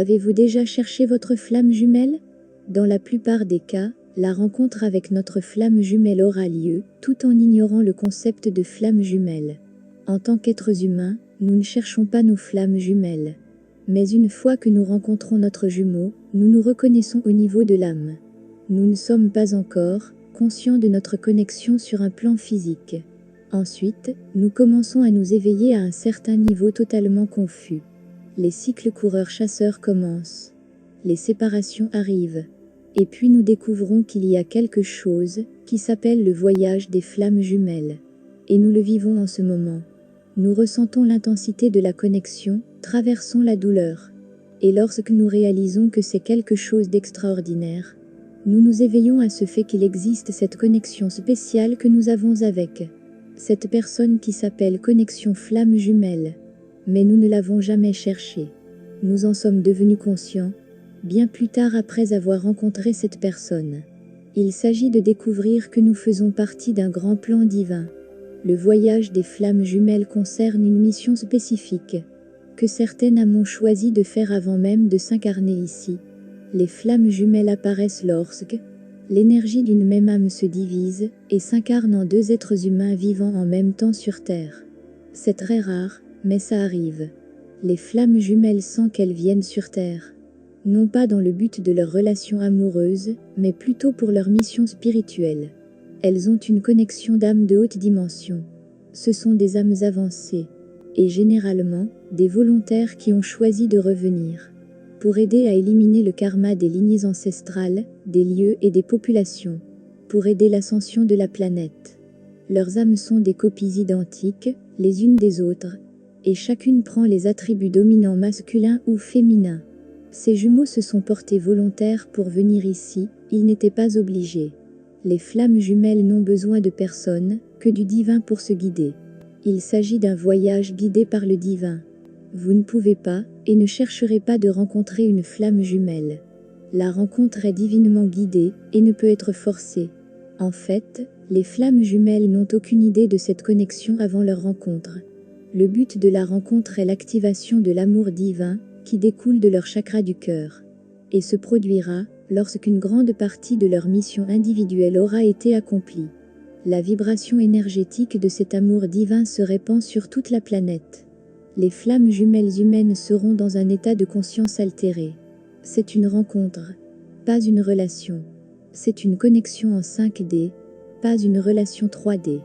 Avez-vous déjà cherché votre flamme jumelle? Dans la plupart des cas, la rencontre avec notre flamme jumelle aura lieu, tout en ignorant le concept de flamme jumelle. En tant qu'êtres humains, nous ne cherchons pas nos flammes jumelles. Mais une fois que nous rencontrons notre jumeau, nous nous reconnaissons au niveau de l'âme. Nous ne sommes pas encore conscients de notre connexion sur un plan physique. Ensuite, nous commençons à nous éveiller à un certain niveau totalement confus. Les cycles coureurs-chasseurs commencent. Les séparations arrivent. Et puis nous découvrons qu'il y a quelque chose qui s'appelle le voyage des flammes jumelles. Et nous le vivons en ce moment. Nous ressentons l'intensité de la connexion, traversons la douleur. Et lorsque nous réalisons que c'est quelque chose d'extraordinaire, nous nous éveillons à ce fait qu'il existe cette connexion spéciale que nous avons avec cette personne qui s'appelle connexion flamme jumelle. Mais nous ne l'avons jamais cherchée. Nous en sommes devenus conscients, bien plus tard après avoir rencontré cette personne. Il s'agit de découvrir que nous faisons partie d'un grand plan divin. Le voyage des flammes jumelles concerne une mission spécifique, que certaines âmes ont choisi de faire avant même de s'incarner ici. Les flammes jumelles apparaissent lorsque l'énergie d'une même âme se divise et s'incarne en deux êtres humains vivant en même temps sur Terre. C'est très rare, mais ça arrive. Les flammes jumelles sentent qu'elles viennent sur Terre. Non pas dans le but de leur relation amoureuse, mais plutôt pour leur mission spirituelle. Elles ont une connexion d'âme de haute dimension. Ce sont des âmes avancées, et généralement, des volontaires qui ont choisi de revenir pour aider à éliminer le karma des lignées ancestrales, des lieux et des populations, pour aider l'ascension de la planète. Leurs âmes sont des copies identiques, les unes des autres, et chacune prend les attributs dominants masculins ou féminins. Ces jumeaux se sont portés volontaires pour venir ici, ils n'étaient pas obligés. Les flammes jumelles n'ont besoin de personne, que du divin pour se guider. Il s'agit d'un voyage guidé par le divin. Vous ne pouvez pas, et ne chercherez pas de rencontrer une flamme jumelle. La rencontre est divinement guidée, et ne peut être forcée. En fait, les flammes jumelles n'ont aucune idée de cette connexion avant leur rencontre. Le but de la rencontre est l'activation de l'amour divin, qui découle de leur chakra du cœur, et se produira lorsqu'une grande partie de leur mission individuelle aura été accomplie. La vibration énergétique de cet amour divin se répand sur toute la planète. Les flammes jumelles humaines seront dans un état de conscience altéré. C'est une rencontre, pas une relation. C'est une connexion en 5D, pas une relation 3D.